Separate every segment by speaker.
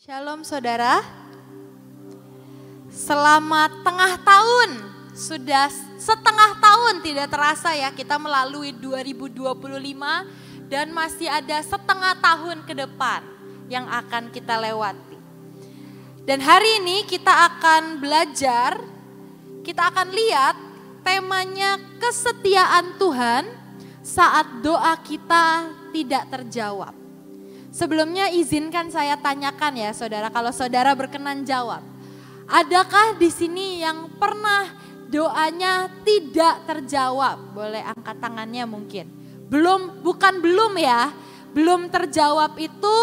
Speaker 1: Shalom saudara, selamat tengah tahun, sudah setengah tahun tidak terasa ya kita melalui 2025 dan masih ada setengah tahun ke depan yang akan kita lewati. Dan hari ini kita akan belajar, kita akan lihat temanya kesetiaan Tuhan saat doa kita tidak terjawab. Sebelumnya izinkan saya tanyakan ya saudara, kalau saudara berkenan jawab. Adakah di sini yang pernah doanya tidak terjawab? Boleh angkat tangannya mungkin. Bukan belum ya, belum terjawab itu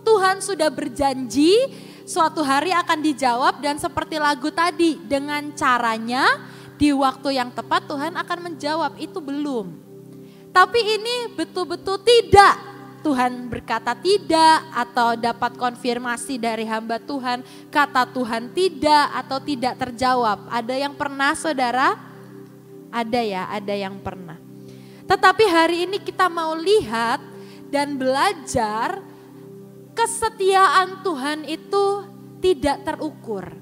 Speaker 1: Tuhan sudah berjanji suatu hari akan dijawab dan seperti lagu tadi dengan caranya di waktu yang tepat Tuhan akan menjawab, itu belum. Tapi ini betul-betul tidak. Tuhan berkata tidak atau dapat konfirmasi dari hamba Tuhan, kata Tuhan tidak atau tidak terjawab. Ada yang pernah saudara? Ada ya, ada yang pernah. Tetapi hari ini kita mau lihat dan belajar kesetiaan Tuhan itu tidak terukur.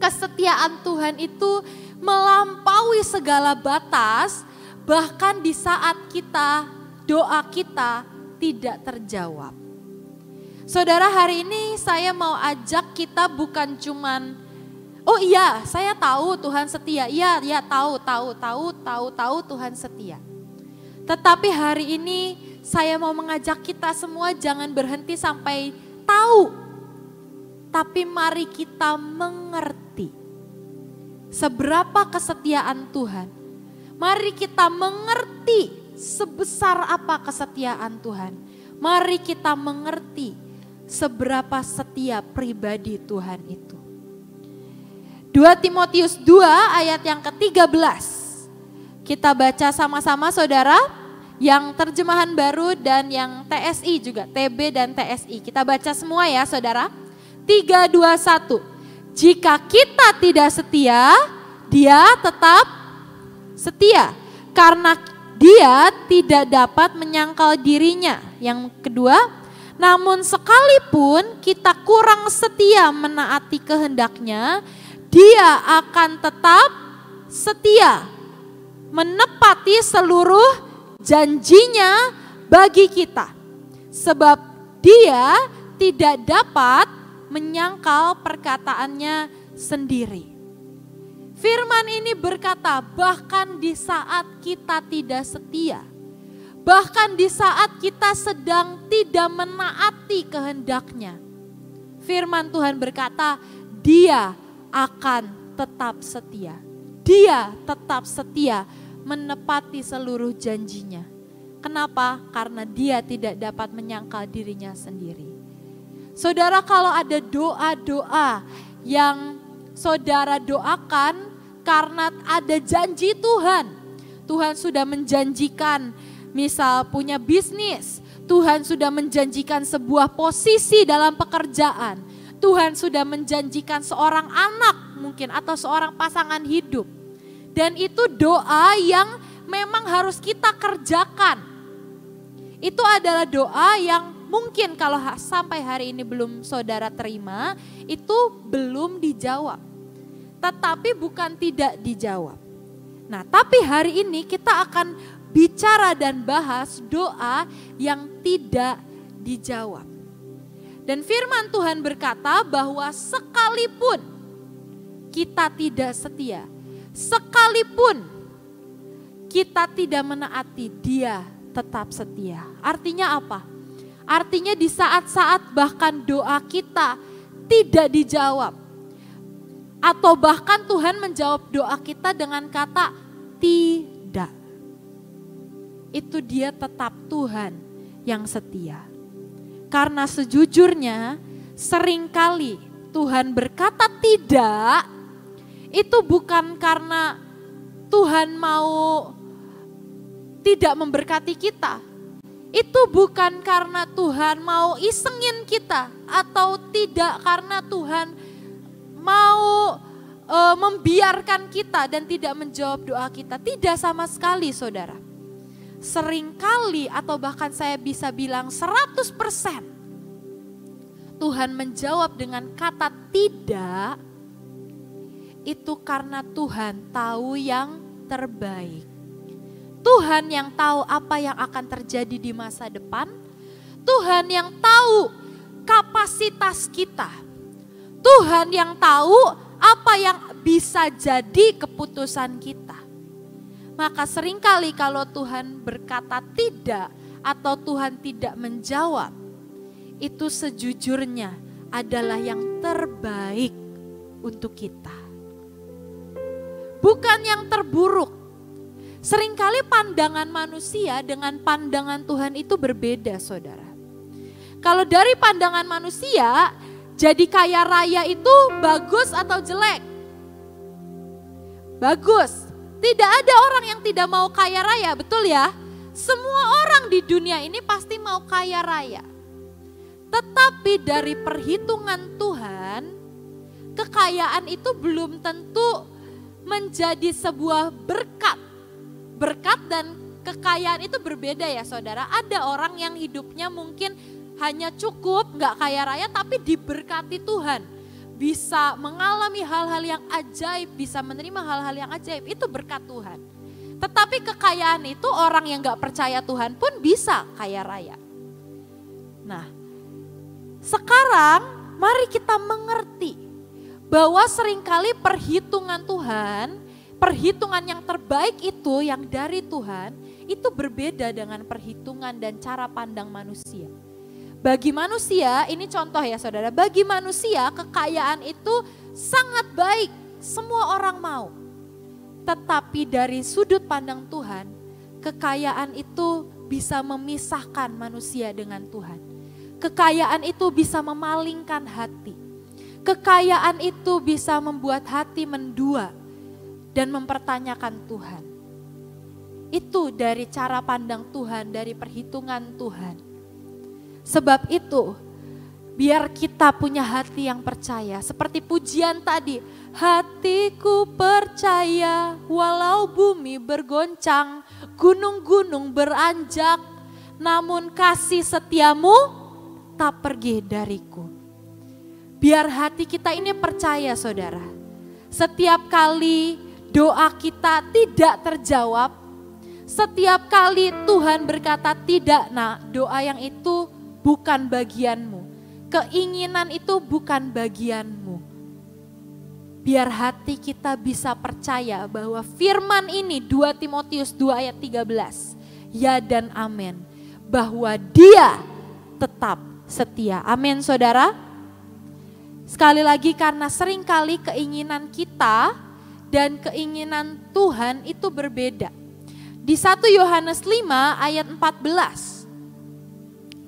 Speaker 1: Kesetiaan Tuhan itu melampaui segala batas, bahkan di saat doa kita tidak terjawab. Saudara, hari ini saya mau ajak kita bukan cuman, oh iya saya tahu Tuhan setia, iya tahu Tuhan setia. Tetapi hari ini saya mau mengajak kita semua jangan berhenti sampai tahu, tapi mari kita mengerti seberapa kesetiaan Tuhan. Mari kita mengerti sebesar apa kesetiaan Tuhan. Mari kita mengerti seberapa setia pribadi Tuhan itu. 2 Timotius 2 ayat yang ke-13. Kita baca sama-sama saudara, yang terjemahan baru dan yang TSI juga, TB dan TSI. Kita baca semua ya saudara. 3, 2, 1. Jika kita tidak setia, Dia tetap setia. Karena Dia tidak dapat menyangkal dirinya. Yang kedua, namun sekalipun kita kurang setia menaati kehendaknya, Dia akan tetap setia menepati seluruh janjinya bagi kita. Sebab Dia tidak dapat menyangkal perkataannya sendiri. Firman ini berkata, bahkan di saat kita tidak setia, bahkan di saat kita sedang tidak menaati kehendaknya, firman Tuhan berkata, Dia akan tetap setia. Dia tetap setia menepati seluruh janjinya. Kenapa? Karena Dia tidak dapat menyangkal dirinya sendiri. Saudara, kalau ada doa-doa yang saudara doakan karena ada janji Tuhan. Tuhan sudah menjanjikan misal punya bisnis. Tuhan sudah menjanjikan sebuah posisi dalam pekerjaan. Tuhan sudah menjanjikan seorang anak mungkin atau seorang pasangan hidup. Dan itu doa yang memang harus kita kerjakan. Itu adalah doa yang mungkin kalau sampai hari ini belum saudara terima, itu belum dijawab. Tetapi bukan tidak dijawab. Nah, tapi hari ini kita akan bicara dan bahas doa yang tidak dijawab. Dan firman Tuhan berkata bahwa sekalipun kita tidak setia, sekalipun kita tidak menaati, Dia tetap setia. Artinya apa? Artinya di saat-saat bahkan doa kita tidak dijawab, atau bahkan Tuhan menjawab doa kita dengan kata tidak, itu Dia tetap Tuhan yang setia. Karena sejujurnya seringkali Tuhan berkata tidak, itu bukan karena Tuhan mau tidak memberkati kita. Itu bukan karena Tuhan mau isengin kita, atau tidak karena Tuhan mau membiarkan kita dan tidak menjawab doa kita. Tidak sama sekali saudara. Seringkali atau bahkan saya bisa bilang 100% Tuhan menjawab dengan kata tidak, itu karena Tuhan tahu yang terbaik. Tuhan yang tahu apa yang akan terjadi di masa depan. Tuhan yang tahu kapasitas kita. Tuhan yang tahu apa yang bisa jadi keputusan kita. Maka seringkali kalau Tuhan berkata tidak atau Tuhan tidak menjawab, itu sejujurnya adalah yang terbaik untuk kita. Bukan yang terburuk. Seringkali pandangan manusia dengan pandangan Tuhan itu berbeda, saudara. Kalau dari pandangan manusia, jadi kaya raya itu bagus atau jelek? Bagus. Tidak ada orang yang tidak mau kaya raya, betul ya? Semua orang di dunia ini pasti mau kaya raya. Tetapi dari perhitungan Tuhan, kekayaan itu belum tentu menjadi sebuah berkat. Berkat dan kekayaan itu berbeda ya saudara. Ada orang yang hidupnya mungkin hanya cukup, gak kaya raya tapi diberkati Tuhan. Bisa mengalami hal-hal yang ajaib, bisa menerima hal-hal yang ajaib, itu berkat Tuhan. Tetapi kekayaan itu orang yang gak percaya Tuhan pun bisa kaya raya. Nah, sekarang mari kita mengerti bahwa seringkali perhitungan Tuhan, perhitungan yang terbaik itu yang dari Tuhan, itu berbeda dengan perhitungan dan cara pandang manusia. Bagi manusia, ini contoh ya saudara, bagi manusia kekayaan itu sangat baik, semua orang mau. Tetapi dari sudut pandang Tuhan, kekayaan itu bisa memisahkan manusia dengan Tuhan. Kekayaan itu bisa memalingkan hati. Kekayaan itu bisa membuat hati mendua dan mempertanyakan Tuhan. Itu dari cara pandang Tuhan, dari perhitungan Tuhan. Sebab itu, biar kita punya hati yang percaya. Seperti pujian tadi, hatiku percaya walau bumi bergoncang, gunung-gunung beranjak, namun kasih setiamu tak pergi dariku. Biar hati kita ini percaya saudara. Setiap kali doa kita tidak terjawab, setiap kali Tuhan berkata tidak, nah doa yang itu bukan bagianmu. Keinginan itu bukan bagianmu. Biar hati kita bisa percaya bahwa firman ini 2 Timotius 2 ayat 13. Ya dan amin. Bahwa dia tetap setia. Amin saudara. Sekali lagi karena seringkali keinginan kita dan keinginan Tuhan itu berbeda. Di 1 Yohanes 5 ayat 14.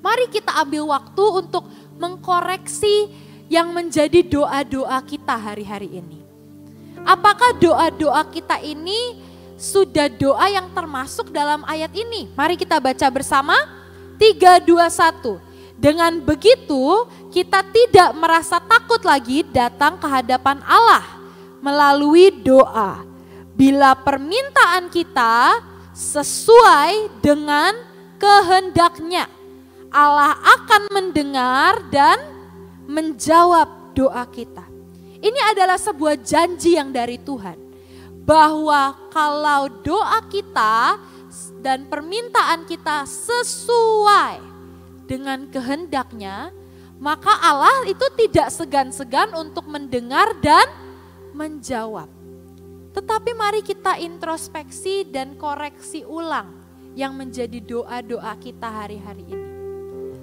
Speaker 1: Mari kita ambil waktu untuk mengkoreksi yang menjadi doa-doa kita hari-hari ini. Apakah doa-doa kita ini sudah doa yang termasuk dalam ayat ini? Mari kita baca bersama. 3, 2, 1. Dengan begitu kita tidak merasa takut lagi datang ke hadapan Allah melalui doa. Bila permintaan kita sesuai dengan kehendaknya, Allah akan mendengar dan menjawab doa kita. Ini adalah sebuah janji yang dari Tuhan. Bahwa kalau doa kita dan permintaan kita sesuai dengan kehendaknya, maka Allah itu tidak segan-segan untuk mendengar dan menjawab. Tetapi mari kita introspeksi dan koreksi ulang yang menjadi doa-doa kita hari-hari ini.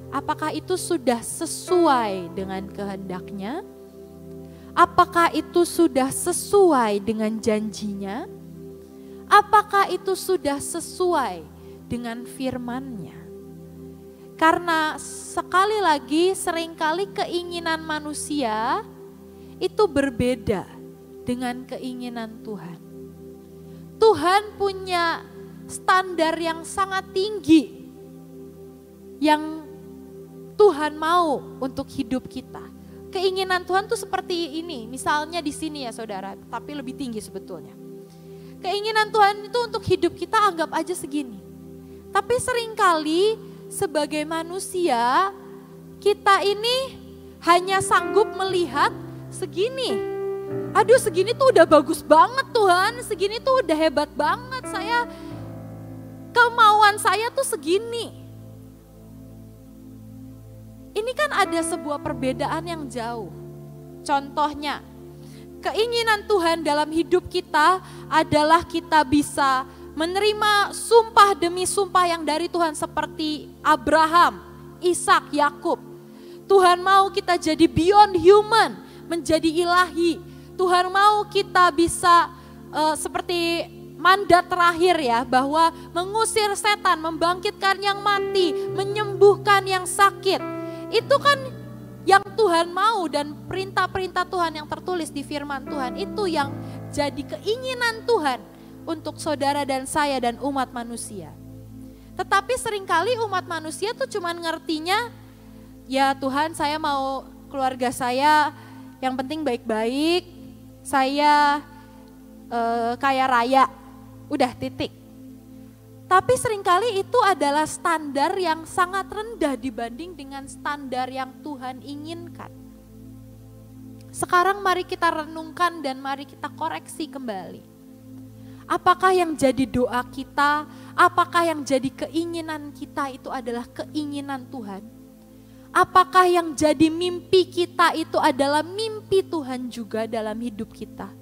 Speaker 1: Apakah itu sudah sesuai dengan kehendaknya? Apakah itu sudah sesuai dengan janjinya? Apakah itu sudah sesuai dengan firman-Nya? Karena sekali lagi seringkali keinginan manusia itu berbeda dengan keinginan Tuhan. Tuhan punya standar yang sangat tinggi yang Tuhan mau untuk hidup kita. Keinginan Tuhan tuh seperti ini, misalnya di sini ya saudara, tapi lebih tinggi sebetulnya. Keinginan Tuhan itu untuk hidup kita anggap aja segini. Tapi seringkali sebagai manusia, kita ini hanya sanggup melihat segini. Aduh, segini tuh udah bagus banget Tuhan, segini tuh udah hebat banget, kemauan saya tuh segini. Ini kan ada sebuah perbedaan yang jauh. Contohnya, keinginan Tuhan dalam hidup kita adalah kita bisa menerima sumpah demi sumpah yang dari Tuhan seperti Abraham, Ishak, Yakub. Tuhan mau kita jadi beyond human, menjadi ilahi. Tuhan mau kita bisa seperti mandat terakhir ya, bahwa mengusir setan, membangkitkan yang mati, menyembuhkan yang sakit. Itu kan yang Tuhan mau, dan perintah-perintah Tuhan yang tertulis di firman Tuhan itu yang jadi keinginan Tuhan untuk saudara dan saya dan umat manusia. Tetapi seringkali umat manusia tuh cuman ngertinya, ya Tuhan, saya mau keluarga saya yang penting baik-baik, saya kaya raya, udah titik. Tapi seringkali itu adalah standar yang sangat rendah dibanding dengan standar yang Tuhan inginkan. Sekarang mari kita renungkan dan mari kita koreksi kembali. Apakah yang jadi doa kita, apakah yang jadi keinginan kita itu adalah keinginan Tuhan? Apakah yang jadi mimpi kita itu adalah mimpi Tuhan juga dalam hidup kita?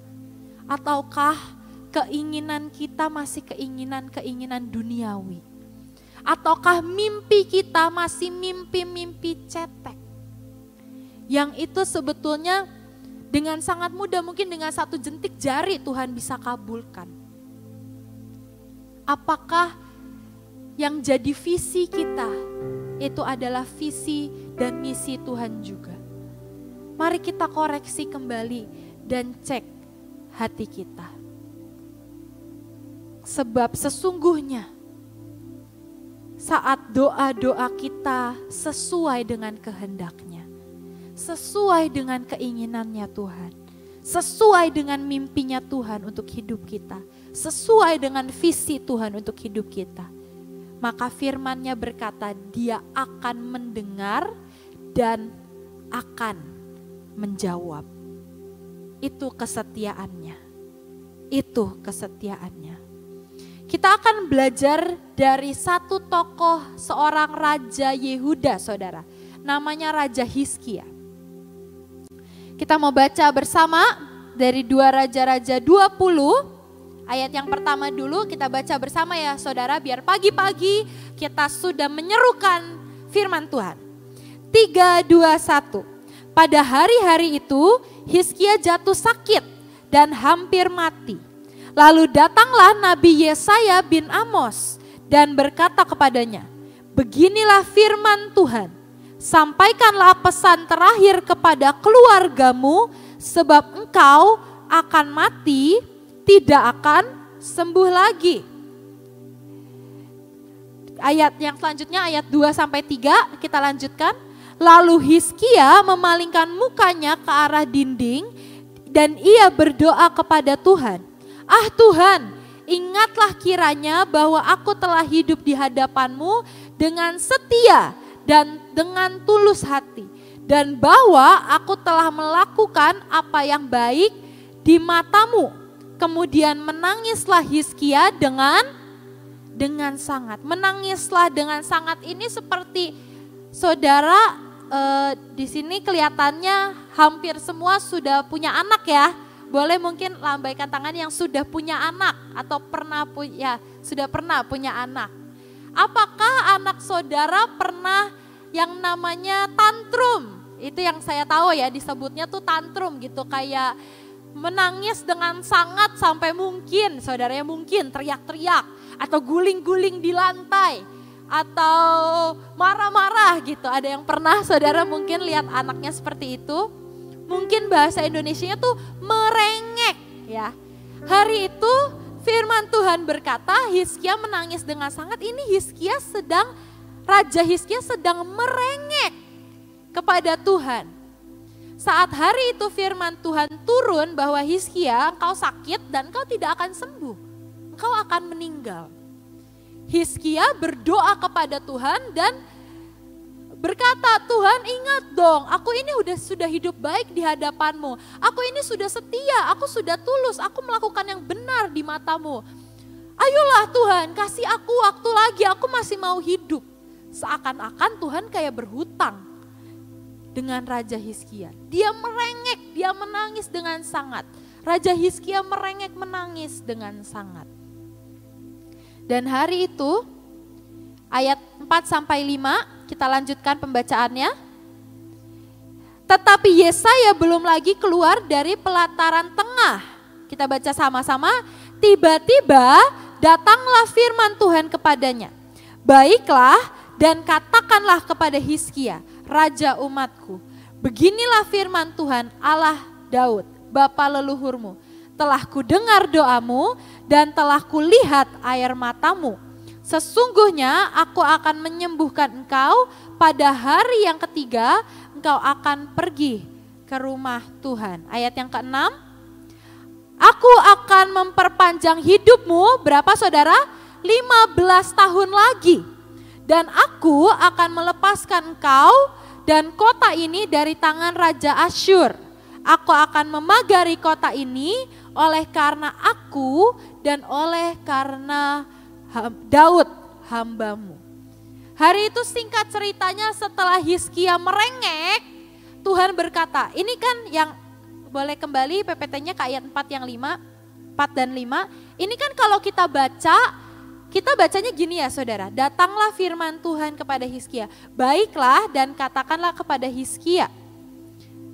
Speaker 1: Ataukah keinginan kita masih keinginan-keinginan duniawi? Ataukah mimpi kita masih mimpi-mimpi cetek? Yang itu sebetulnya dengan sangat mudah, mungkin dengan satu jentik jari Tuhan bisa kabulkan. Apakah yang jadi visi kita itu adalah visi dan misi Tuhan juga? Mari kita koreksi kembali dan cek hati kita. Sebab sesungguhnya saat doa-doa kita sesuai dengan kehendaknya, sesuai dengan keinginannya Tuhan, sesuai dengan mimpinya Tuhan untuk hidup kita, sesuai dengan visi Tuhan untuk hidup kita, maka firman-Nya berkata Dia akan mendengar dan akan menjawab. Itu kesetiaannya. Itu kesetiaannya. Kita akan belajar dari satu tokoh, seorang raja Yehuda, saudara. Namanya Raja Hizkia. Kita mau baca bersama dari 2 Raja-Raja 20. Ayat yang pertama dulu kita baca bersama ya saudara, biar pagi-pagi kita sudah menyerukan firman Tuhan. 3, 2, 1. Pada hari-hari itu Hizkia jatuh sakit dan hampir mati. Lalu datanglah Nabi Yesaya bin Amos dan berkata kepadanya, beginilah firman Tuhan, sampaikanlah pesan terakhir kepada keluargamu sebab engkau akan mati, tidak akan sembuh lagi. Ayat yang selanjutnya ayat 2-3 kita lanjutkan. Lalu Hizkia memalingkan mukanya ke arah dinding dan ia berdoa kepada Tuhan. Ah Tuhan, ingatlah kiranya bahwa aku telah hidup di hadapan-Mu dengan setia dan dengan tulus hati. Dan bahwa aku telah melakukan apa yang baik di mata-Mu. Kemudian menangislah Hizkia dengan sangat. Menangislah dengan sangat ini seperti saudara di sini kelihatannya hampir semua sudah punya anak ya. Boleh mungkin lambaikan tangan yang sudah punya anak atau sudah pernah punya anak. Apakah anak saudara pernah yang namanya tantrum? Itu yang saya tahu ya, disebutnya tuh tantrum gitu, kayak menangis dengan sangat sampai mungkin saudaranya mungkin teriak-teriak atau guling-guling di lantai atau marah-marah gitu. Ada yang pernah saudara mungkin lihat anaknya seperti itu? Mungkin bahasa Indonesianya tuh merengek ya. Hari itu firman Tuhan berkata Hizkia menangis dengan sangat. Ini Raja Hizkia sedang merengek kepada Tuhan. Saat hari itu firman Tuhan turun bahwa Hizkia, engkau sakit dan engkau tidak akan sembuh. Engkau akan meninggal. Hizkia berdoa kepada Tuhan dan berkata, Tuhan ingat dong, aku ini sudah hidup baik di hadapan-Mu. Aku ini sudah setia, aku sudah tulus, aku melakukan yang benar di mata-Mu. Ayolah Tuhan, kasih aku waktu lagi, aku masih mau hidup. Seakan-akan Tuhan kayak berhutang dengan Raja Hizkia. Dia merengek, dia menangis dengan sangat. Raja Hizkia merengek menangis dengan sangat. Dan hari itu, ayat 4-5, kita lanjutkan pembacaannya. Tetapi Yesaya belum lagi keluar dari pelataran tengah. Kita baca sama-sama. Tiba-tiba datanglah firman Tuhan kepadanya. Baiklah dan katakanlah kepada Hizkia, raja umatku. Beginilah firman Tuhan Allah Daud, bapa leluhurmu. Telah kudengar doamu dan telah kulihat air matamu. Sesungguhnya aku akan menyembuhkan engkau pada hari yang ketiga, engkau akan pergi ke rumah Tuhan. Ayat yang ke-6. Aku akan memperpanjang hidupmu, berapa saudara? 15 tahun lagi. Dan aku akan melepaskan engkau dan kota ini dari tangan Raja Asyur. Aku akan memagari kota ini oleh karena aku dan oleh karena Daud hambamu. Hari itu singkat ceritanya setelah Hizkia merengek, Tuhan berkata, ini kan yang boleh kembali PPT-nya ke ayat 4 dan 5. Ini kan kalau kita bacanya gini ya saudara. Datanglah firman Tuhan kepada Hizkia. Baiklah dan katakanlah kepada Hizkia,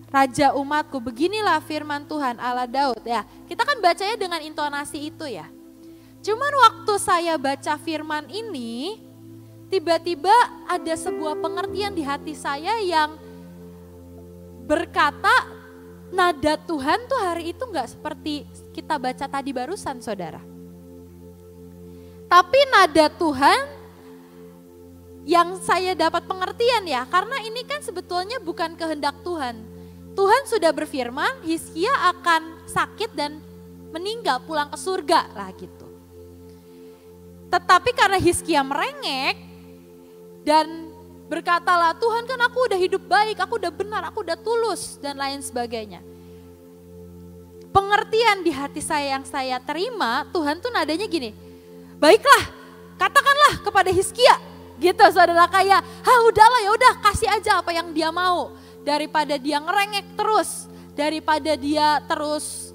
Speaker 1: raja umatku, beginilah firman Tuhan Allah Daud. Ya, kita kan bacanya dengan intonasi itu ya. Cuman waktu saya baca firman ini, tiba-tiba ada sebuah pengertian di hati saya yang berkata, nada Tuhan tuh hari itu gak seperti kita baca tadi barusan saudara. Tapi nada Tuhan yang saya dapat pengertian ya, karena ini kan sebetulnya bukan kehendak Tuhan. Tuhan sudah berfirman Hizkia akan sakit dan meninggal, pulang ke surga lah gitu. Tetapi karena Hizkia merengek dan berkatalah, Tuhan kan aku udah hidup baik, aku udah benar, aku udah tulus dan lain sebagainya. Pengertian di hati saya yang saya terima, Tuhan tuh nadanya gini, baiklah katakanlah kepada Hizkia. Gitu saudara, kayak, udahlah ya udah kasih aja apa yang dia mau. Daripada dia ngerengek terus, daripada dia terus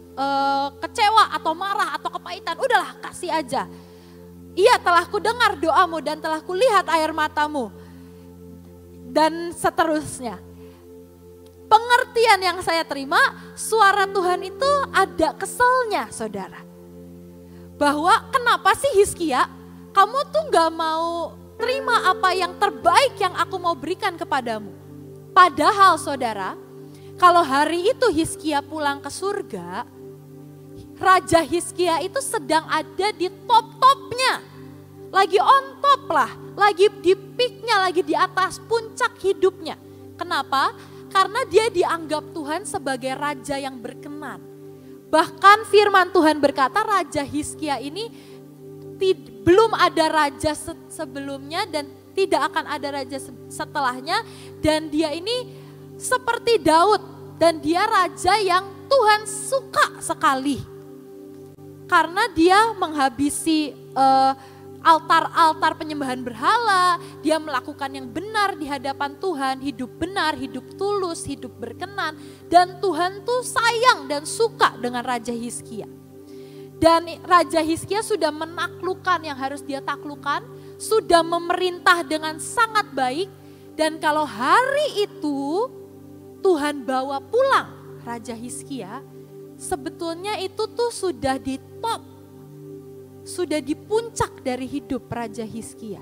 Speaker 1: kecewa atau marah atau kepahitan, udahlah kasih aja. Iya, telah kudengar doamu dan telah kulihat air matamu. Dan seterusnya. Pengertian yang saya terima, suara Tuhan itu ada keselnya saudara. Bahwa kenapa sih Hizkia, kamu tuh gak mau terima apa yang terbaik yang aku mau berikan kepadamu. Padahal saudara, kalau hari itu Hizkia pulang ke surga, Raja Hizkia itu sedang ada di top-topnya. Lagi on top lah, lagi di peaknya, lagi di atas puncak hidupnya. Kenapa? Karena dia dianggap Tuhan sebagai raja yang berkenan. Bahkan firman Tuhan berkata Raja Hizkia ini belum ada raja sebelumnya dan tidak akan ada raja setelahnya. Dan dia ini seperti Daud dan dia raja yang Tuhan suka sekali. Karena dia menghabisi altar-altar penyembahan berhala, dia melakukan yang benar di hadapan Tuhan, hidup benar, hidup tulus, hidup berkenan. Dan Tuhan tuh sayang dan suka dengan Raja Hizkia. Dan Raja Hizkia sudah menaklukkan yang harus dia taklukkan, sudah memerintah dengan sangat baik. Dan kalau hari itu Tuhan bawa pulang Raja Hizkia, sebetulnya itu tuh sudah di top, sudah di puncak dari hidup Raja Hizkia.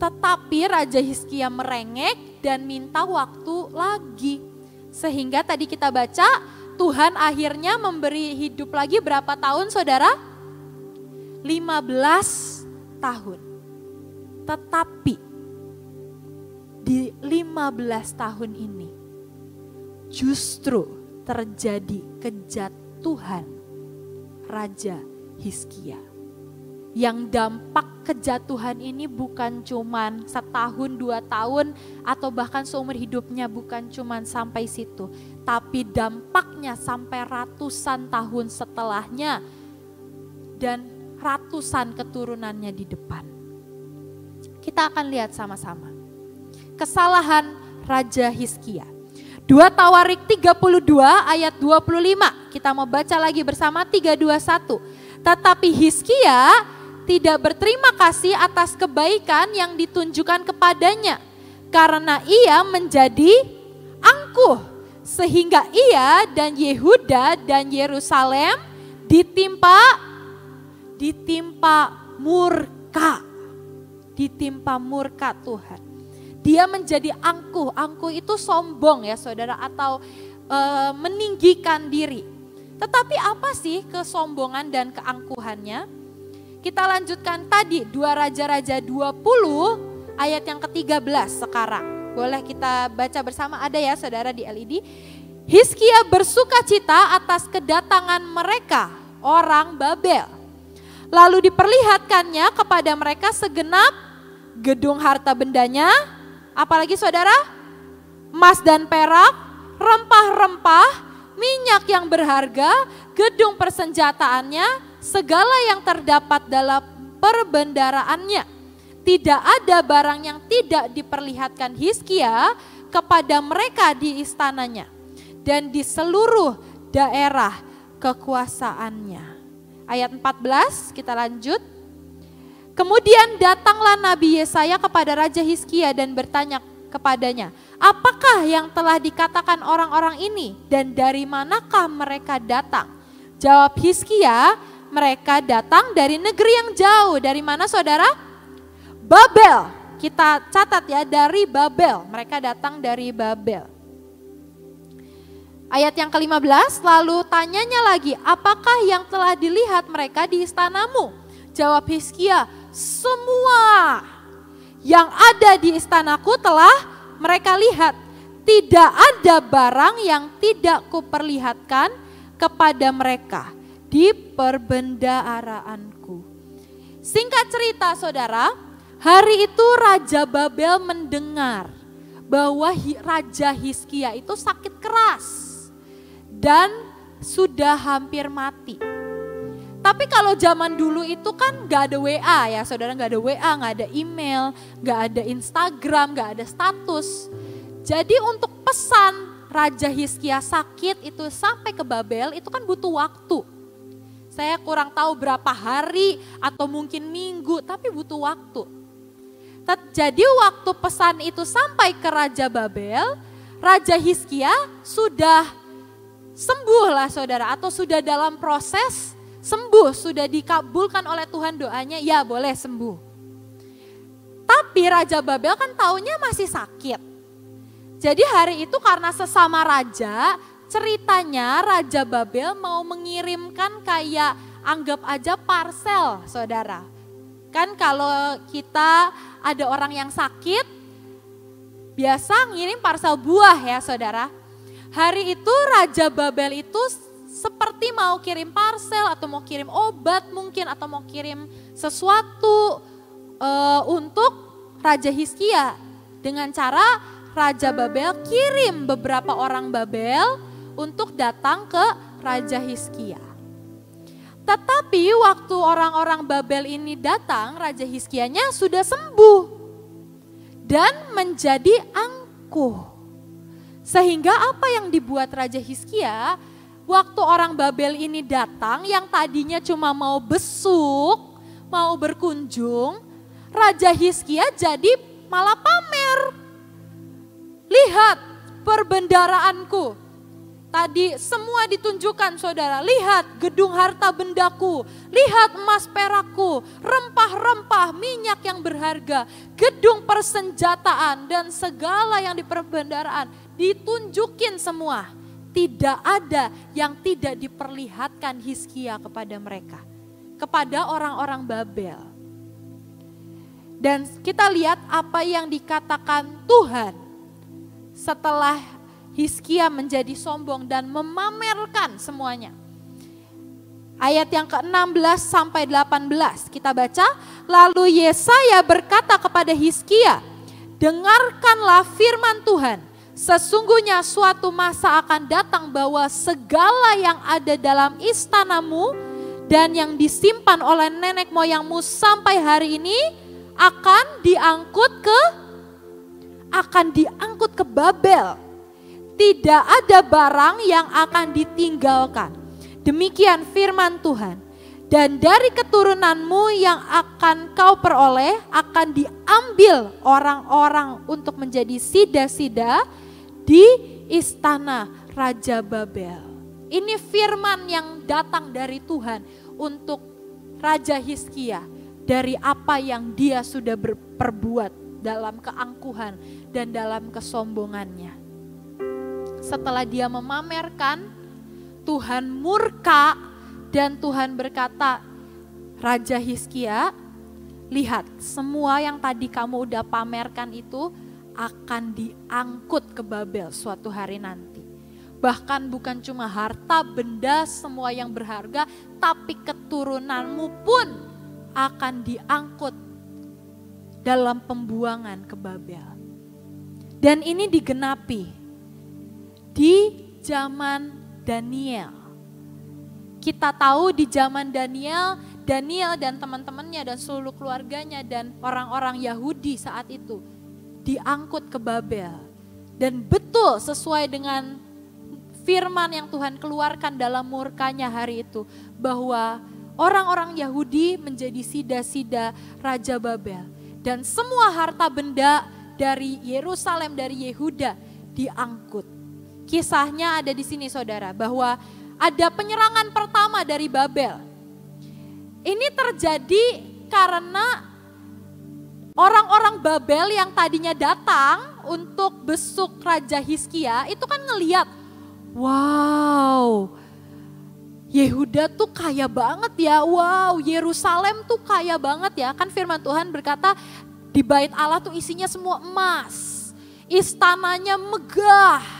Speaker 1: Tetapi Raja Hizkia merengek dan minta waktu lagi. Sehingga tadi kita baca Tuhan akhirnya memberi hidup lagi berapa tahun saudara? 15 tahun. Tetapi di 15 tahun ini justru terjadi kejatuhan Raja Hizkia. Yang dampak kejatuhan ini bukan cuman setahun, 2 tahun, atau bahkan seumur hidupnya, bukan cuman sampai situ. Tapi dampaknya sampai ratusan tahun setelahnya dan ratusan keturunannya di depan. Kita akan lihat sama-sama. Kesalahan Raja Hizkia. 2 Tawarik 32 ayat 25. Kita mau baca lagi bersama 321. Tetapi Hizkia tidak berterima kasih atas kebaikan yang ditunjukkan kepadanya, karena ia menjadi angkuh, sehingga ia dan Yehuda dan Yerusalem ditimpa murka. Ditimpa murka Tuhan. Dia menjadi angkuh. Angkuh itu sombong ya saudara, atau meninggikan diri. Tetapi apa sih kesombongan dan keangkuhannya? Kita lanjutkan tadi 2 Raja-Raja 20 ayat yang ke-13 sekarang. Boleh kita baca bersama, ada ya saudara di LED. Hizkia bersuka cita atas kedatangan mereka, orang Babel. Lalu diperlihatkannya kepada mereka segenap gedung harta bendanya, apalagi saudara? Emas dan perak, rempah-rempah, minyak yang berharga, gedung persenjataannya, segala yang terdapat dalam perbendaraannya. Tidak ada barang yang tidak diperlihatkan Hizkia kepada mereka di istananya dan di seluruh daerah kekuasaannya. Ayat 14 kita lanjut. Kemudian datanglah Nabi Yesaya kepada Raja Hizkia dan bertanya kepadanya, apakah yang telah dikatakan orang-orang ini dan dari manakah mereka datang? Jawab Hizkia, mereka datang dari negeri yang jauh. Dari mana saudara? Babel. Kita catat ya, dari Babel. Mereka datang dari Babel. Ayat yang ke-15, lalu tanyanya lagi, apakah yang telah dilihat mereka di istanamu? Jawab Hizkia, semua yang ada di istanaku telah mereka lihat. Tidak ada barang yang tidak kuperlihatkan kepada mereka di perbendaharaanku. Singkat cerita saudara, hari itu Raja Babel mendengar bahwa Raja Hizkia itu sakit keras dan sudah hampir mati. Tapi kalau zaman dulu itu kan gak ada WA ya saudara, gak ada WA, gak ada email, gak ada Instagram, gak ada status. Jadi untuk pesan Raja Hizkia sakit itu sampai ke Babel itu kan butuh waktu. Saya kurang tahu berapa hari atau mungkin minggu, tapi butuh waktu. Jadi waktu pesan itu sampai ke Raja Babel, Raja Hizkia sudah sembuh lah saudara, atau sudah dalam proses sembuh, sudah dikabulkan oleh Tuhan doanya, ya boleh sembuh. Tapi Raja Babel kan taunya masih sakit. Jadi hari itu karena sesama raja, ceritanya Raja Babel mau mengirimkan kayak anggap aja parcel saudara. Kan kalau kita ada orang yang sakit, biasa ngirim parcel buah ya saudara. Hari itu Raja Babel itu seperti mau kirim parcel atau mau kirim obat mungkin atau mau kirim sesuatu untuk Raja Hizkia. Dengan cara Raja Babel kirim beberapa orang Babel untuk datang ke Raja Hizkia. Tetapi waktu orang-orang Babel ini datang, Raja Hizkianya sudah sembuh dan menjadi angkuh. Sehingga apa yang dibuat Raja Hizkia, waktu orang Babel ini datang yang tadinya cuma mau besuk, mau berkunjung, Raja Hizkia jadi malah pamer. Lihat perbendaraanku. Tadi semua ditunjukkan saudara, lihat gedung harta bendaku, lihat emas perakku, rempah-rempah, minyak yang berharga, gedung persenjataan dan segala yang di perbendaraan ditunjukin semua. Tidak ada yang tidak diperlihatkan Hizkia kepada mereka, kepada orang-orang Babel. Dan kita lihat apa yang dikatakan Tuhan setelah Hizkia menjadi sombong dan memamerkan semuanya. Ayat yang ke-16 sampai 18 kita baca. Lalu Yesaya berkata kepada Hizkia, dengarkanlah firman Tuhan. Sesungguhnya suatu masa akan datang bahwa segala yang ada dalam istanamu dan yang disimpan oleh nenek moyangmu sampai hari ini akan diangkut ke Babel. Tidak ada barang yang akan ditinggalkan. Demikian firman Tuhan. Dan dari keturunanmu yang akan kau peroleh akan diambil orang-orang untuk menjadi sida-sida di istana Raja Babel. Ini firman yang datang dari Tuhan untuk Raja Hizkia dari apa yang dia sudah berbuat dalam keangkuhan dan dalam kesombongannya. Setelah dia memamerkan, Tuhan murka dan Tuhan berkata, Raja Hizkia, lihat semua yang tadi kamu udah pamerkan itu akan diangkut ke Babel suatu hari nanti. Bahkan bukan cuma harta, benda, semua yang berharga, tapi keturunanmu pun akan diangkut dalam pembuangan ke Babel. Dan ini digenapi di zaman Daniel. Kita tahu di zaman Daniel dan teman-temannya dan seluruh keluarganya dan orang-orang Yahudi saat itu diangkut ke Babel. Dan betul sesuai dengan firman yang Tuhan keluarkan dalam murkanya hari itu, bahwa orang-orang Yahudi menjadi sida-sida Raja Babel. Dan semua harta benda dari Yerusalem, dari Yehuda diangkut. Kisahnya ada di sini saudara, bahwa ada penyerangan pertama dari Babel. Ini terjadi karena orang-orang Babel yang tadinya datang untuk besuk Raja Hizkia itu kan ngeliat, wow, Yehuda tuh kaya banget ya, wow, Yerusalem tuh kaya banget ya. Kan firman Tuhan berkata di bait Allah tuh isinya semua emas, istananya megah.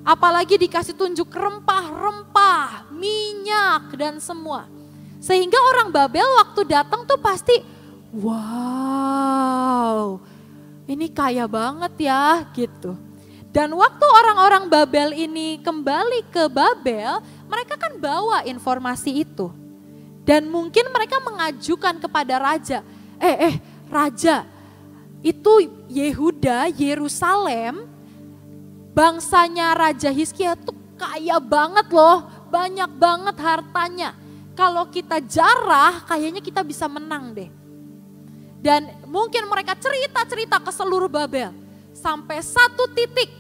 Speaker 1: Apalagi dikasih tunjuk rempah-rempah, minyak dan semua. Sehingga orang Babel waktu datang tuh pasti, wow, ini kaya banget ya gitu. Dan waktu orang-orang Babel ini kembali ke Babel, mereka kan bawa informasi itu. Dan mungkin mereka mengajukan kepada raja, raja, itu Yehuda, Yerusalem, bangsanya Raja Hizkia tuh kaya banget loh, banyak banget hartanya. Kalau kita jarah, kayaknya kita bisa menang deh. Dan mungkin mereka cerita-cerita ke seluruh Babel. Sampai satu titik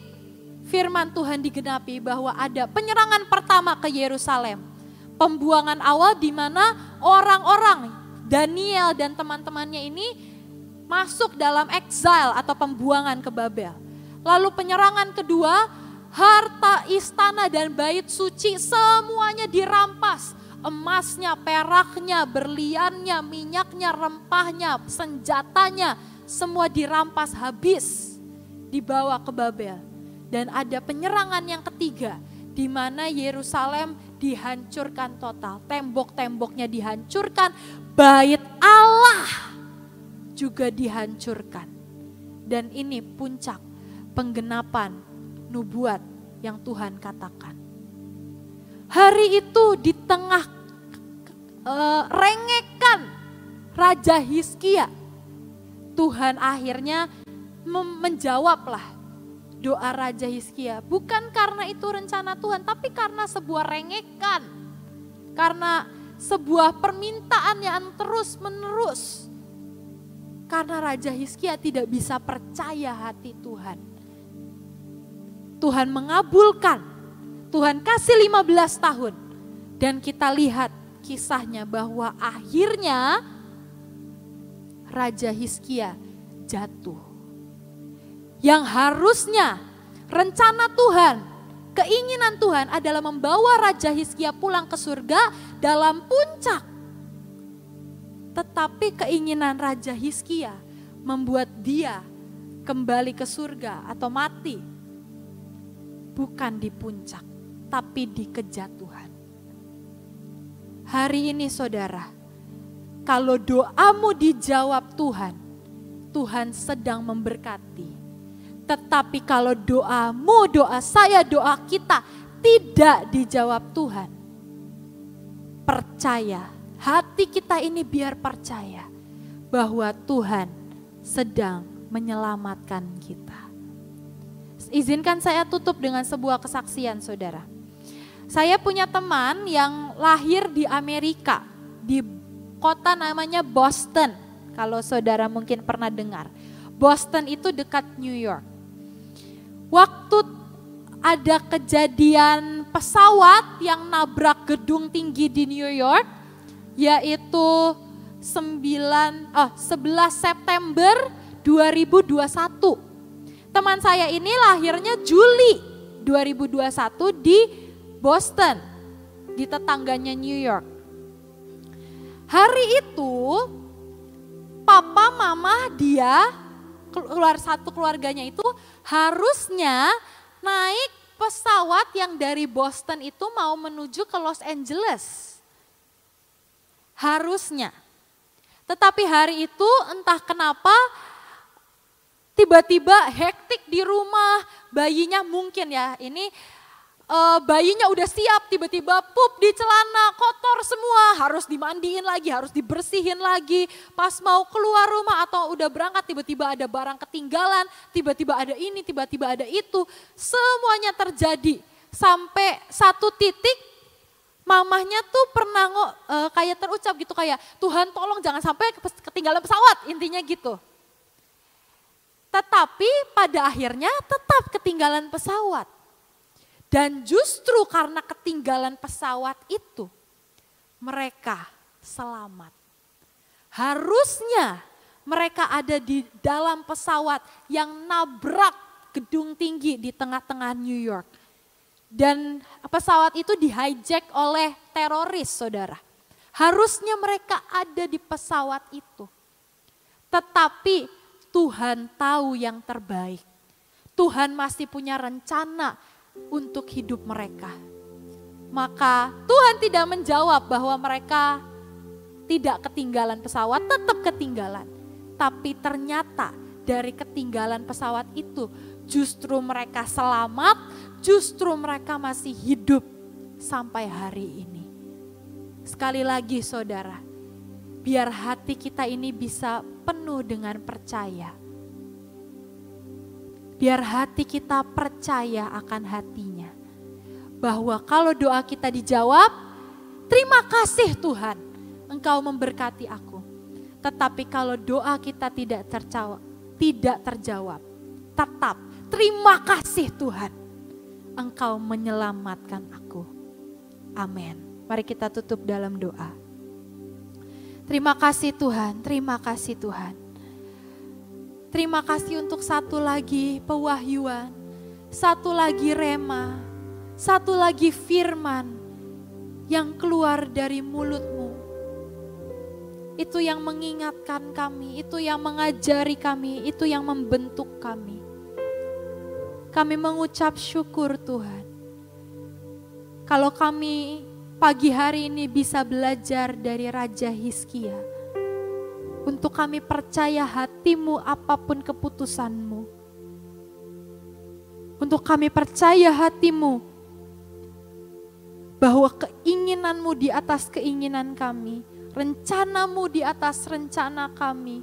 Speaker 1: firman Tuhan digenapi bahwa ada penyerangan pertama ke Yerusalem. Pembuangan awal di mana orang-orang Daniel dan teman-temannya ini masuk dalam exile atau pembuangan ke Babel. Lalu penyerangan kedua, harta istana dan bait suci semuanya dirampas. Emasnya, peraknya, berliannya, minyaknya, rempahnya, senjatanya, semua dirampas habis, dibawa ke Babel. Dan ada penyerangan yang ketiga, di mana Yerusalem dihancurkan total. Tembok-temboknya dihancurkan, bait Allah juga dihancurkan. Dan ini puncak penggenapan nubuat yang Tuhan katakan. Hari itu di tengah rengekan Raja Hizkia, Tuhan akhirnya menjawablah doa Raja Hizkia. Bukan karena itu rencana Tuhan, tapi karena sebuah rengekan. Karena sebuah permintaan yang terus menerus. Karena Raja Hizkia tidak bisa percaya hati Tuhan. Tuhan mengabulkan, Tuhan kasih 15 tahun. Dan kita lihat kisahnya bahwa akhirnya Raja Hizkia jatuh. Yang harusnya rencana Tuhan, keinginan Tuhan adalah membawa Raja Hizkia pulang ke surga dalam puncak. Tetapi keinginan Raja Hizkia membuat dia kembali ke surga atau mati. Bukan di puncak, tapi di kejatuhan. Hari ini saudara, kalau doamu dijawab Tuhan, Tuhan sedang memberkati. Tetapi kalau doamu, doa saya, doa kita tidak dijawab Tuhan, percaya, hati kita ini biar percaya bahwa Tuhan sedang menyelamatkan kita. Izinkan saya tutup dengan sebuah kesaksian saudara. Saya punya teman yang lahir di Amerika, di kota namanya Boston. Kalau saudara mungkin pernah dengar. Boston itu dekat New York. Waktu ada kejadian pesawat yang nabrak gedung tinggi di New York, yaitu 11 September 2021. Teman saya ini lahirnya Juli 2021 di Boston, di tetangganya New York. Hari itu papa, mama, dia, satu keluarganya itu harusnya naik pesawat yang dari Boston itu mau menuju ke Los Angeles. Harusnya. Tetapi hari itu entah kenapa tiba-tiba hektik di rumah, bayinya mungkin ya ini bayinya udah siap, tiba-tiba pup di celana, kotor semua, harus dimandiin lagi, harus dibersihin lagi. Pas mau keluar rumah atau udah berangkat tiba-tiba ada barang ketinggalan, tiba-tiba ada ini, tiba-tiba ada itu. Semuanya terjadi sampai satu titik mamahnya tuh pernah kayak terucap gitu kayak Tuhan tolong jangan sampai ketinggalan pesawat, intinya gitu. Tetapi pada akhirnya tetap ketinggalan pesawat. Dan justru karena ketinggalan pesawat itu, mereka selamat. Harusnya mereka ada di dalam pesawat yang nabrak gedung tinggi di tengah-tengah New York. Dan pesawat itu di-hijack oleh teroris, saudara. Harusnya mereka ada di pesawat itu. Tetapi Tuhan tahu yang terbaik. Tuhan masih punya rencana untuk hidup mereka. Maka Tuhan tidak menjawab bahwa mereka tidak ketinggalan pesawat, tetap ketinggalan. Tapi ternyata dari ketinggalan pesawat itu justru mereka selamat, justru mereka masih hidup sampai hari ini. Sekali lagi saudara, biar hati kita ini bisa penuh dengan percaya. Biar hati kita percaya akan hatinya. Bahwa kalau doa kita dijawab, terima kasih Tuhan, Engkau memberkati aku. Tetapi kalau doa kita tidak terjawab, tetap terima kasih Tuhan, Engkau menyelamatkan aku. Amin. Mari kita tutup dalam doa. Terima kasih Tuhan, terima kasih Tuhan. Terima kasih untuk satu lagi pewahyuan, satu lagi rema, satu lagi firman yang keluar dari mulut-Mu. Itu yang mengingatkan kami, itu yang mengajari kami, itu yang membentuk kami. Kami mengucap syukur Tuhan. Kalau kami pagi hari ini bisa belajar dari Raja Hizkia, untuk kami percaya hati-Mu apapun keputusan-Mu. Untuk kami percaya hati-Mu bahwa keinginan-Mu di atas keinginan kami, rencana-Mu di atas rencana kami,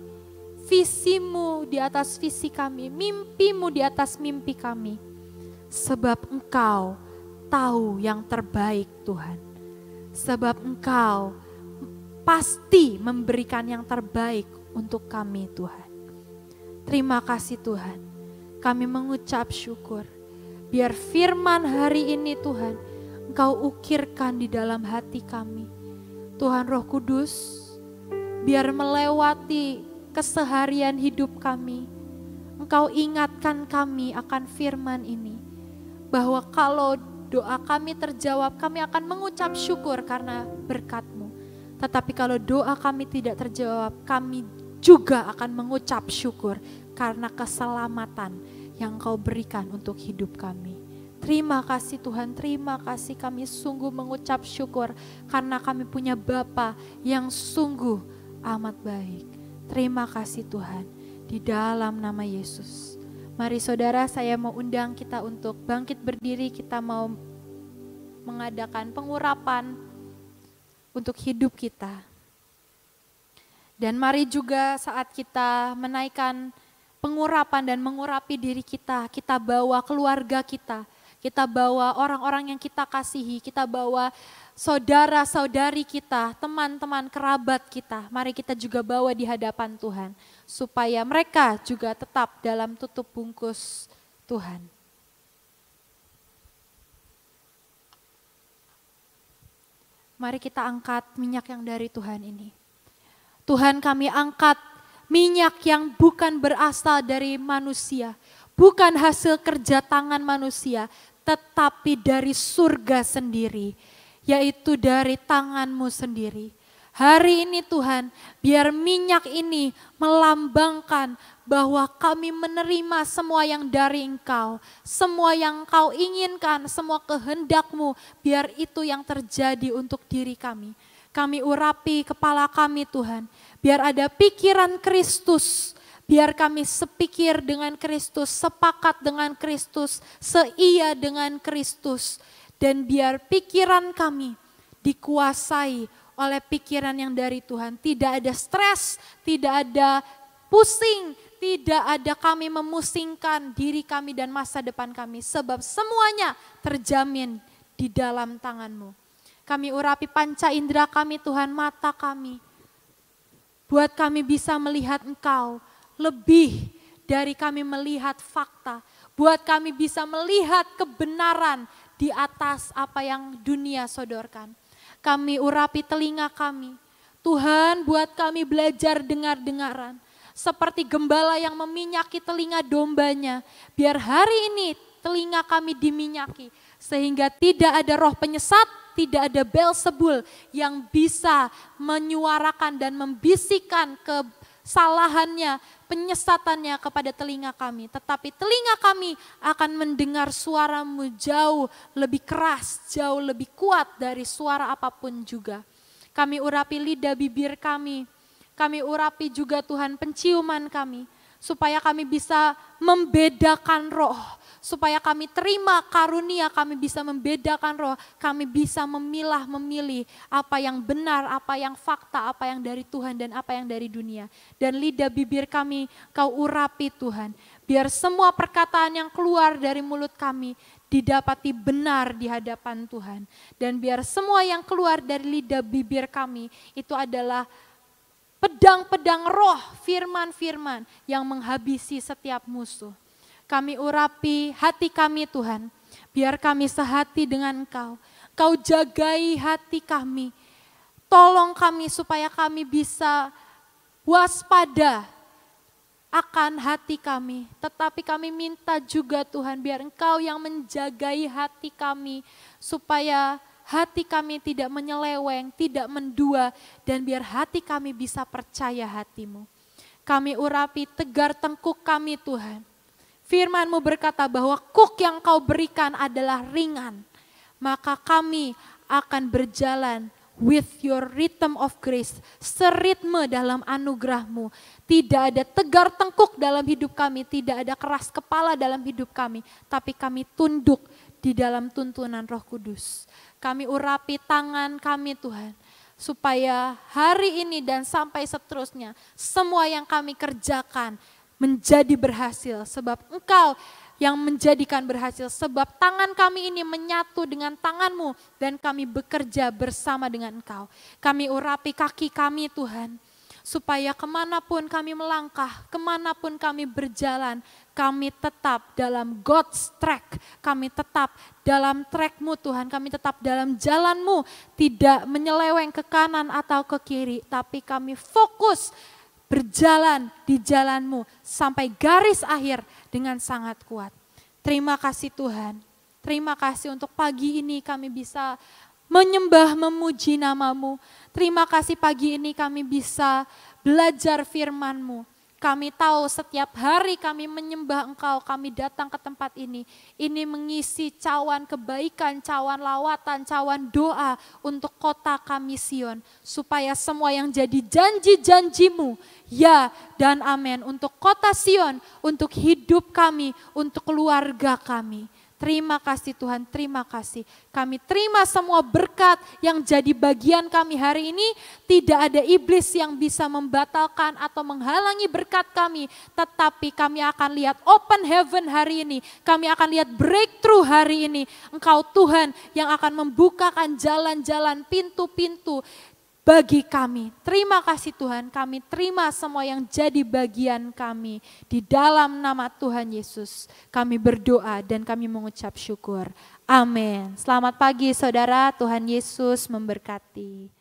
Speaker 1: visi-Mu di atas visi kami, mimpi-Mu di atas mimpi kami. Sebab Engkau tahu yang terbaik Tuhan. Sebab Engkau pasti memberikan yang terbaik untuk kami Tuhan. Terima kasih Tuhan. Kami mengucap syukur. Biar firman hari ini Tuhan, Engkau ukirkan di dalam hati kami. Tuhan Roh Kudus, biar melewati keseharian hidup kami, Engkau ingatkan kami akan firman ini. Bahwa kalau doa kami terjawab, kami akan mengucap syukur karena berkat-Mu. Tetapi kalau doa kami tidak terjawab, kami juga akan mengucap syukur karena keselamatan yang Kau berikan untuk hidup kami. Terima kasih Tuhan, terima kasih, kami sungguh mengucap syukur karena kami punya Bapa yang sungguh amat baik. Terima kasih Tuhan, di dalam nama Yesus. Mari saudara, saya mau undang kita untuk bangkit berdiri, kita mau mengadakan pengurapan untuk hidup kita. Dan mari juga saat kita menaikkan pengurapan dan mengurapi diri kita, kita bawa keluarga kita bawa orang-orang yang kita kasihi, kita bawa saudara-saudari kita, teman-teman kerabat kita. Mari kita juga bawa di hadapan Tuhan, supaya mereka juga tetap dalam tutup bungkus Tuhan. Mari kita angkat minyak yang dari Tuhan ini. Tuhan, kami angkat minyak yang bukan berasal dari manusia, bukan hasil kerja tangan manusia, tetapi dari surga sendiri, yaitu dari tangan-Mu sendiri. Hari ini Tuhan, biar minyak ini melambangkan bahwa kami menerima semua yang dari Engkau, semua yang Engkau inginkan, semua kehendak-Mu, biar itu yang terjadi untuk diri kami. Kami urapi kepala kami Tuhan, biar ada pikiran Kristus, biar kami sepikir dengan Kristus, sepakat dengan Kristus, seia dengan Kristus. Dan biar pikiran kami dikuasai oleh pikiran yang dari Tuhan. Tidak ada stres, tidak ada pusing, tidak ada kami memusingkan diri kami dan masa depan kami. Sebab semuanya terjamin di dalam tangan-Mu. Kami urapi panca indera kami Tuhan, mata kami. Buat kami bisa melihat Engkau, lebih dari kami melihat fakta, buat kami bisa melihat kebenaran di atas apa yang dunia sodorkan. Kami urapi telinga kami, Tuhan buat kami belajar dengar-dengaran, seperti gembala yang meminyaki telinga dombanya, biar hari ini telinga kami diminyaki, sehingga tidak ada roh penyesat, tidak ada Beelzebul yang bisa menyuarakan dan membisikkan kesalahannya, penyesatannya kepada telinga kami. Tetapi telinga kami akan mendengar suara-Mu jauh lebih keras, jauh lebih kuat dari suara apapun juga. Kami urapi lidah bibir kami urapi juga Tuhan penciuman kami, supaya kami bisa membedakan roh, supaya kami terima karunia, kami bisa membedakan roh, kami bisa memilah, memilih apa yang benar, apa yang fakta, apa yang dari Tuhan dan apa yang dari dunia. Dan lidah bibir kami Kau urapi Tuhan, biar semua perkataan yang keluar dari mulut kami didapati benar di hadapan Tuhan. Dan biar semua yang keluar dari lidah bibir kami itu adalah pedang-pedang roh, firman-firman yang menghabisi setiap musuh. Kami urapi hati kami Tuhan, biar kami sehati dengan Engkau. Kau jagai hati kami, tolong kami supaya kami bisa waspada akan hati kami. Tetapi kami minta juga Tuhan, biar Engkau yang menjagai hati kami, supaya hati kami tidak menyeleweng, tidak mendua, dan biar hati kami bisa percaya hati-Mu. Kami urapi tegar tengkuk kami Tuhan. Firman-Mu berkata bahwa kuk yang Kau berikan adalah ringan. Maka kami akan berjalan with your rhythm of grace, seritme dalam anugerah-Mu. Tidak ada tegar tengkuk dalam hidup kami, tidak ada keras kepala dalam hidup kami, tapi kami tunduk di dalam tuntunan Roh Kudus. Kami urapi tangan kami Tuhan, supaya hari ini dan sampai seterusnya semua yang kami kerjakan menjadi berhasil, sebab Engkau yang menjadikan berhasil, sebab tangan kami ini menyatu dengan tangan-Mu dan kami bekerja bersama dengan Engkau. Kami urapi kaki kami Tuhan, supaya kemanapun kami melangkah, kemanapun kami berjalan, kami tetap dalam God's track, kami tetap dalam track-Mu Tuhan, kami tetap dalam jalan-Mu, tidak menyeleweng ke kanan atau ke kiri, tapi kami fokus berjalan di jalan-Mu sampai garis akhir dengan sangat kuat. Terima kasih Tuhan, terima kasih untuk pagi ini kami bisa menyembah, memuji nama-Mu. Terima kasih pagi ini kami bisa belajar firman-Mu. Kami tahu setiap hari kami menyembah Engkau, kami datang ke tempat ini. Ini mengisi cawan kebaikan, cawan lawatan, cawan doa untuk kota kami Sion. Supaya semua yang jadi janji-janji-Mu, ya dan amin. Untuk kota Sion, untuk hidup kami, untuk keluarga kami. Terima kasih Tuhan, terima kasih. Kami terima semua berkat yang jadi bagian kami hari ini. Tidak ada iblis yang bisa membatalkan atau menghalangi berkat kami. Tetapi kami akan lihat open heaven hari ini. Kami akan lihat breakthrough hari ini. Engkau Tuhan yang akan membukakan jalan-jalan, pintu-pintu bagi kami. Terima kasih Tuhan, kami terima semua yang jadi bagian kami. Di dalam nama Tuhan Yesus, kami berdoa dan kami mengucap syukur. Amin. Selamat pagi saudara, Tuhan Yesus memberkati.